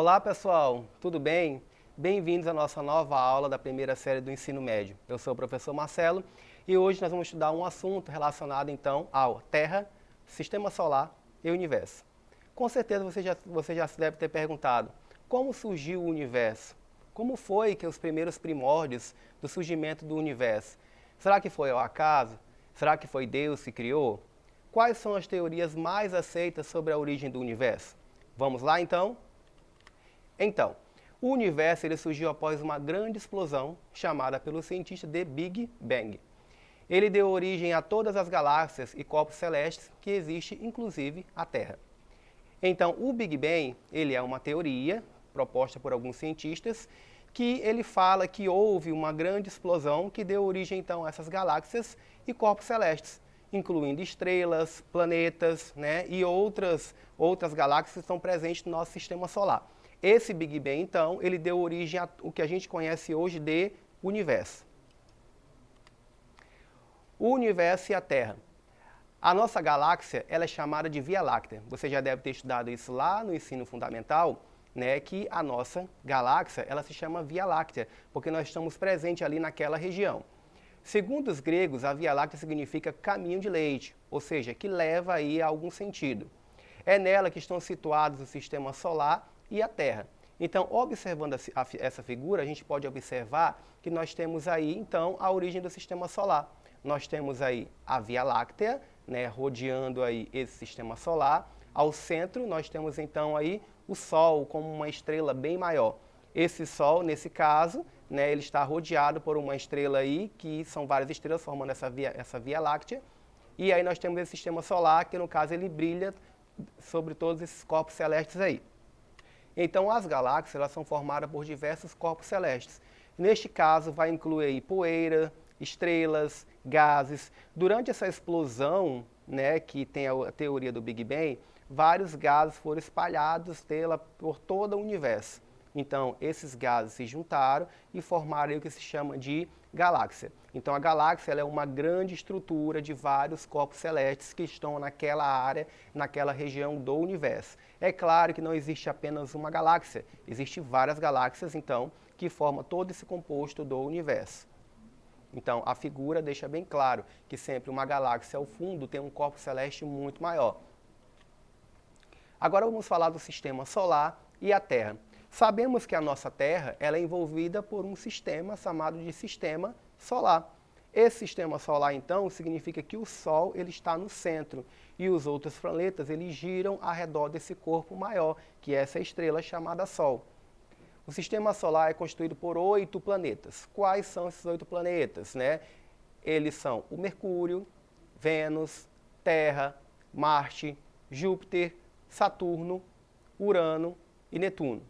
Olá pessoal, tudo bem? Bem-vindos à nossa nova aula da primeira série do ensino médio. Eu sou o professor Marcelo e hoje nós vamos estudar um assunto relacionado então ao Terra, Sistema Solar e Universo. Com certeza você já se deve ter perguntado, como surgiu o Universo? Como foi que os primeiros primórdios do surgimento do Universo? Será que foi ao acaso? Será que foi Deus que criou? Quais são as teorias mais aceitas sobre a origem do Universo? Vamos lá então? Então, o Universo ele surgiu após uma grande explosão chamada pelo cientista de Big Bang. Ele deu origem a todas as galáxias e corpos celestes que existe, inclusive a Terra. Então, o Big Bang ele é uma teoria proposta por alguns cientistas que ele fala que houve uma grande explosão que deu origem então a essas galáxias e corpos celestes, incluindo estrelas, planetas, e outras galáxias que estão presentes no nosso sistema solar. Esse Big Bang, então, ele deu origem ao que a gente conhece hoje de Universo. O Universo e a Terra. A nossa galáxia ela é chamada de Via Láctea. Você já deve ter estudado isso lá no ensino fundamental, que a nossa galáxia ela se chama Via Láctea, porque nós estamos presentes ali naquela região. Segundo os gregos, a Via Láctea significa caminho de leite, ou seja, que leva aí a algum sentido. É nela que estão situados o sistema solar e a Terra. Então, observando essa figura, a gente pode observar que nós temos aí, então, a origem do sistema solar. Nós temos aí a Via Láctea, rodeando aí esse sistema solar. Ao centro, nós temos, então, aí o Sol como uma estrela bem maior. Esse Sol, nesse caso, ele está rodeado por uma estrela aí, que são várias estrelas formando essa Via Láctea. E aí nós temos esse sistema solar, que no caso ele brilha sobre todos esses corpos celestes aí. Então, as galáxias elas são formadas por diversos corpos celestes. Neste caso, vai incluir aí poeira, estrelas, gases. Durante essa explosão, que tem a teoria do Big Bang, vários gases foram espalhados por todo o universo. Então, esses gases se juntaram e formaram o que se chama de galáxia. Então, a galáxia ela é uma grande estrutura de vários corpos celestes que estão naquela área, naquela região do universo. É claro que não existe apenas uma galáxia, existem várias galáxias, então, que formam todo esse composto do universo. Então, a figura deixa bem claro que sempre uma galáxia ao fundo tem um corpo celeste muito maior. Agora vamos falar do sistema solar e a Terra. Sabemos que a nossa Terra ela é envolvida por um sistema chamado de sistema solar. Esse sistema solar, então, significa que o Sol ele está no centro e os outros planetas eles giram ao redor desse corpo maior, que é essa estrela chamada Sol. O sistema solar é constituído por 8 planetas. Quais são esses 8 planetas? Eles são o Mercúrio, Vênus, Terra, Marte, Júpiter, Saturno, Urano e Netuno.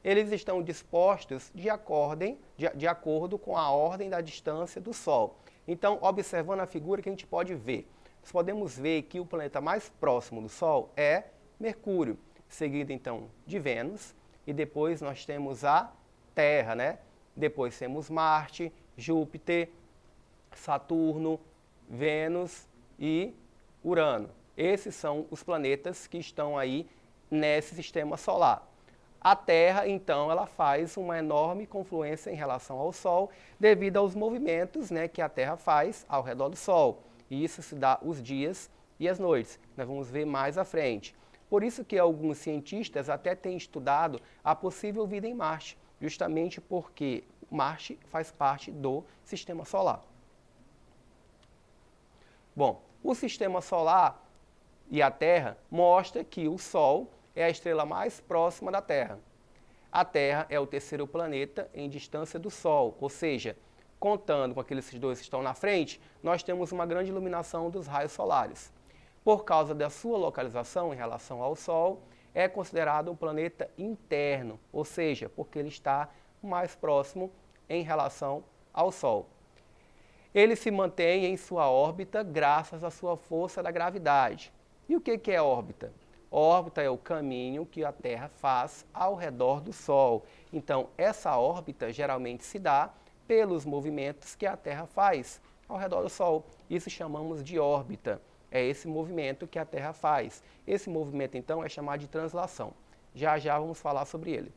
Eles estão dispostos de acordo com a ordem da distância do Sol. Então, observando a figura que a gente pode ver, nós podemos ver que o planeta mais próximo do Sol é Mercúrio, seguido então de Vênus, e depois nós temos a Terra, Depois temos Marte, Júpiter, Saturno, Vênus e Urano. Esses são os planetas que estão aí nesse sistema solar. A Terra, então, ela faz uma enorme confluência em relação ao Sol devido aos movimentos que a Terra faz ao redor do Sol. E isso se dá os dias e as noites. Nós vamos ver mais à frente. Por isso que alguns cientistas até têm estudado a possível vida em Marte, justamente porque Marte faz parte do Sistema Solar. Bom, o Sistema Solar e a Terra mostra que o Sol é a estrela mais próxima da Terra. A Terra é o terceiro planeta em distância do Sol, ou seja, contando com aqueles dois que estão na frente, nós temos uma grande iluminação dos raios solares. Por causa da sua localização em relação ao Sol, é considerado um planeta interno, ou seja, porque ele está mais próximo em relação ao Sol. Ele se mantém em sua órbita graças à sua força da gravidade. E o que é órbita? Órbita é o caminho que a Terra faz ao redor do Sol. Então, essa órbita geralmente se dá pelos movimentos que a Terra faz ao redor do Sol. Isso chamamos de órbita. É esse movimento que a Terra faz. Esse movimento, então, é chamado de translação. Já já vamos falar sobre ele.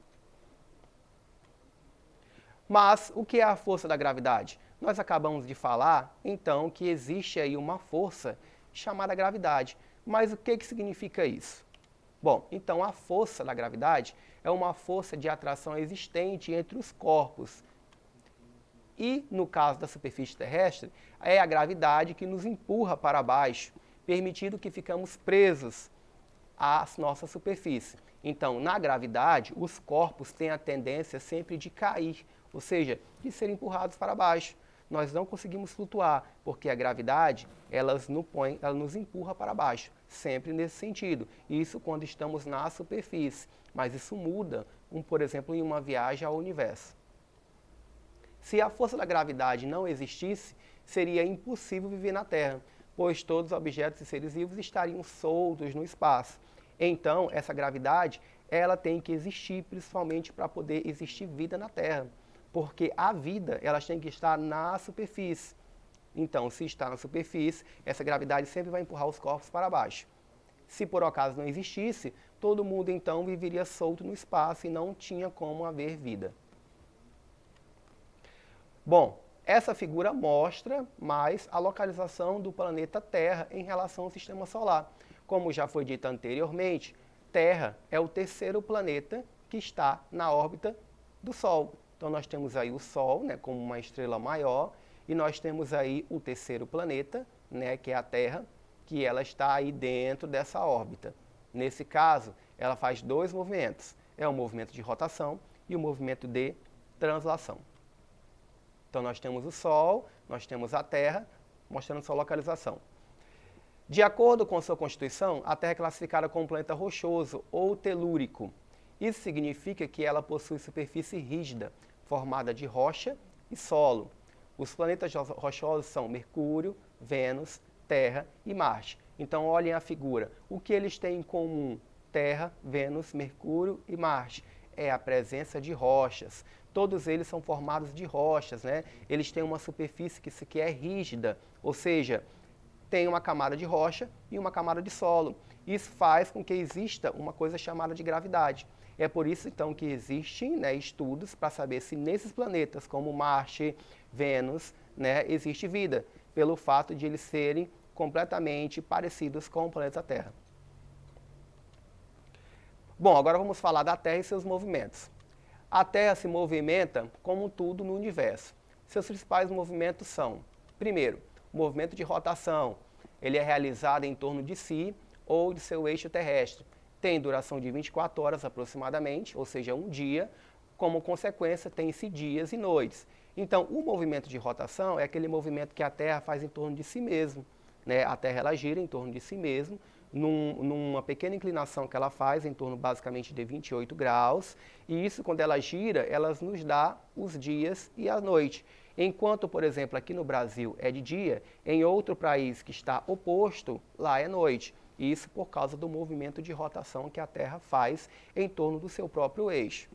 Mas o que é a força da gravidade? Nós acabamos de falar, então, que existe aí uma força chamada gravidade. Mas o que significa isso? Bom, então a força da gravidade é uma força de atração existente entre os corpos. E, no caso da superfície terrestre, é a gravidade que nos empurra para baixo, permitindo que ficamos presos à nossa superfície. Então, na gravidade, os corpos têm a tendência sempre de cair, ou seja, de serem empurrados para baixo. Nós não conseguimos flutuar, porque a gravidade, ela nos empurra para baixo, sempre nesse sentido. Isso quando estamos na superfície, mas isso muda, por exemplo, em uma viagem ao universo. Se a força da gravidade não existisse, seria impossível viver na Terra, pois todos os objetos e seres vivos estariam soltos no espaço. Então, essa gravidade, ela tem que existir, principalmente para poder existir vida na Terra, porque a vida, ela tem que estar na superfície. Então, se está na superfície, essa gravidade sempre vai empurrar os corpos para baixo. Se por acaso não existisse, todo mundo então viveria solto no espaço e não tinha como haver vida. Bom, essa figura mostra mais a localização do planeta Terra em relação ao Sistema Solar. Como já foi dito anteriormente, Terra é o terceiro planeta que está na órbita do Sol. Então nós temos aí o Sol, né, como uma estrela maior, e nós temos aí o terceiro planeta, né, que é a Terra, que ela está aí dentro dessa órbita. Nesse caso, ela faz dois movimentos. É o movimento de rotação e o movimento de translação. Então nós temos o Sol, nós temos a Terra, mostrando sua localização. De acordo com sua constituição, a Terra é classificada como um planeta rochoso ou telúrico. Isso significa que ela possui superfície rígida, formada de rocha e solo. Os planetas rochosos são Mercúrio, Vênus, Terra e Marte. Então olhem a figura. O que eles têm em comum? Terra, Vênus, Mercúrio e Marte. É a presença de rochas. Todos eles são formados de rochas, né? Eles têm uma superfície que é rígida, ou seja, tem uma camada de rocha e uma camada de solo. Isso faz com que exista uma coisa chamada de gravidade. É por isso, então, que existem, né, estudos para saber se nesses planetas, como Marte, Vênus, né, existe vida, pelo fato de eles serem completamente parecidos com o planeta Terra. Bom, agora vamos falar da Terra e seus movimentos. A Terra se movimenta como tudo no universo. Seus principais movimentos são, primeiro, o movimento de rotação. Ele é realizado em torno de si ou de seu eixo terrestre. Tem duração de 24 horas aproximadamente, ou seja, um dia. Como consequência, tem-se dias e noites. Então, o movimento de rotação é aquele movimento que a Terra faz em torno de si mesmo, né? A Terra ela gira em torno de si mesmo, numa pequena inclinação que ela faz, em torno basicamente de 28 graus, e isso, quando ela gira, ela nos dá os dias e a noite. Enquanto, por exemplo, aqui no Brasil é de dia, em outro país que está oposto, lá é noite. Isso por causa do movimento de rotação que a Terra faz em torno do seu próprio eixo.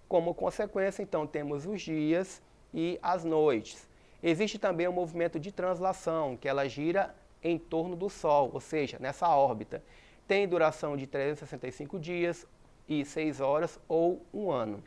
Como consequência, então, temos os dias e as noites. Existe também o movimento de translação, que ela gira em torno do Sol, ou seja, nessa órbita. Tem duração de 365 dias e 6 horas ou um ano.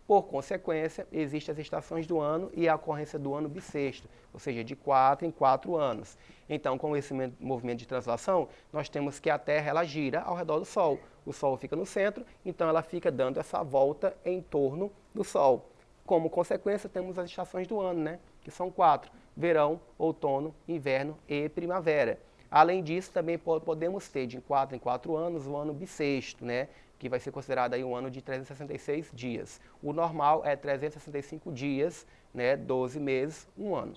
Por consequência, existem as estações do ano e a ocorrência do ano bissexto, ou seja, de 4 em 4 anos. Então, com esse movimento de translação, nós temos que a Terra ela gira ao redor do Sol. O Sol fica no centro, então ela fica dando essa volta em torno do Sol. Como consequência, temos as estações do ano, né? Que são 4, verão, outono, inverno e primavera. Além disso, também podemos ter de 4 em 4 anos o ano bissexto, né? Que vai ser considerado aí um ano de 366 dias. O normal é 365 dias, né? 12 meses, um ano.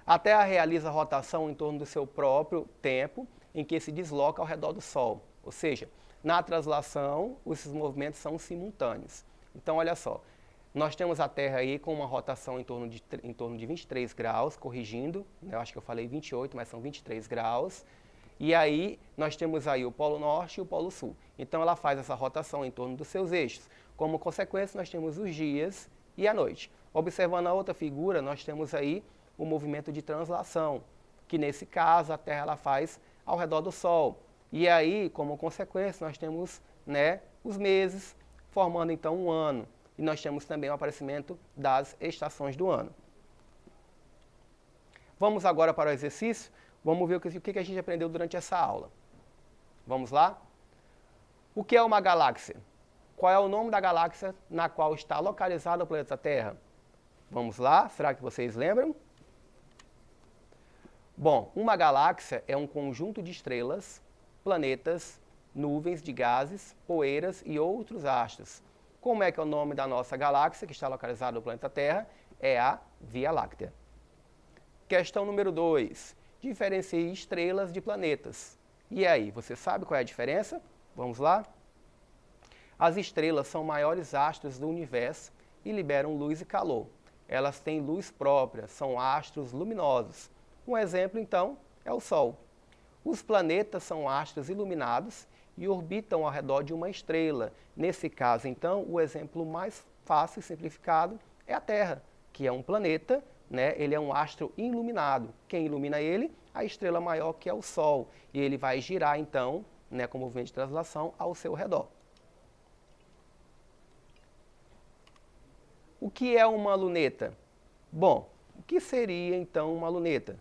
A Terra realiza rotação em torno do seu próprio tempo, em que se desloca ao redor do Sol. Ou seja, na translação, esses movimentos são simultâneos. Então, olha só, nós temos a Terra aí com uma rotação em torno de 23 graus, corrigindo, né? Eu acho que eu falei 28, mas são 23 graus. E aí, nós temos aí o Polo Norte e o Polo Sul. Então, ela faz essa rotação em torno dos seus eixos. Como consequência, nós temos os dias e a noite. Observando a outra figura, nós temos aí o movimento de translação, que nesse caso a Terra ela faz ao redor do Sol. E aí, como consequência, nós temos, né, os meses, formando então um ano. e nós temos também o aparecimento das estações do ano. Vamos agora para o exercício, vamos ver o que a gente aprendeu durante essa aula. Vamos lá? O que é uma galáxia? Qual é o nome da galáxia na qual está localizado o planeta Terra? Vamos lá, será que vocês lembram? Bom, uma galáxia é um conjunto de estrelas, planetas, nuvens de gases, poeiras e outros astros. Como é que é o nome da nossa galáxia, que está localizada no planeta Terra? É a Via Láctea. Questão número 2. Diferencie estrelas de planetas. E aí, você sabe qual é a diferença? Vamos lá? As estrelas são maiores astros do universo e liberam luz e calor. Elas têm luz própria, são astros luminosos. Um exemplo, então, é o Sol. Os planetas são astros iluminados e orbitam ao redor de uma estrela. Nesse caso, então, o exemplo mais fácil e simplificado é a Terra, que é um planeta, né? Ele é um astro iluminado. Quem ilumina ele? A estrela maior, que é o Sol. E ele vai girar, então, né, com o movimento de translação, ao seu redor. O que é uma luneta? Bom, o que seria, então, uma luneta?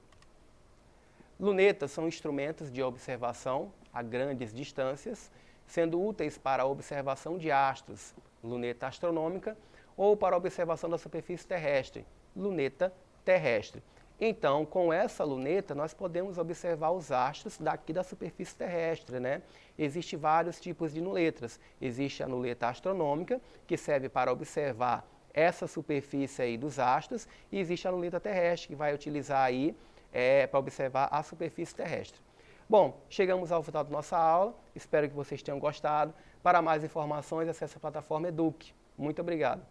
Lunetas são instrumentos de observação a grandes distâncias, sendo úteis para a observação de astros, luneta astronômica, ou para a observação da superfície terrestre, luneta terrestre. Então, com essa luneta, nós podemos observar os astros daqui da superfície terrestre, né? Existem vários tipos de lunetas. Existe a luneta astronômica, que serve para observar essa superfície aí dos astros, e existe a luneta terrestre, que vai utilizar aí para observar a superfície terrestre. Bom, chegamos ao final da nossa aula, espero que vocês tenham gostado. Para mais informações, acesse a plataforma Eduque. Muito obrigado.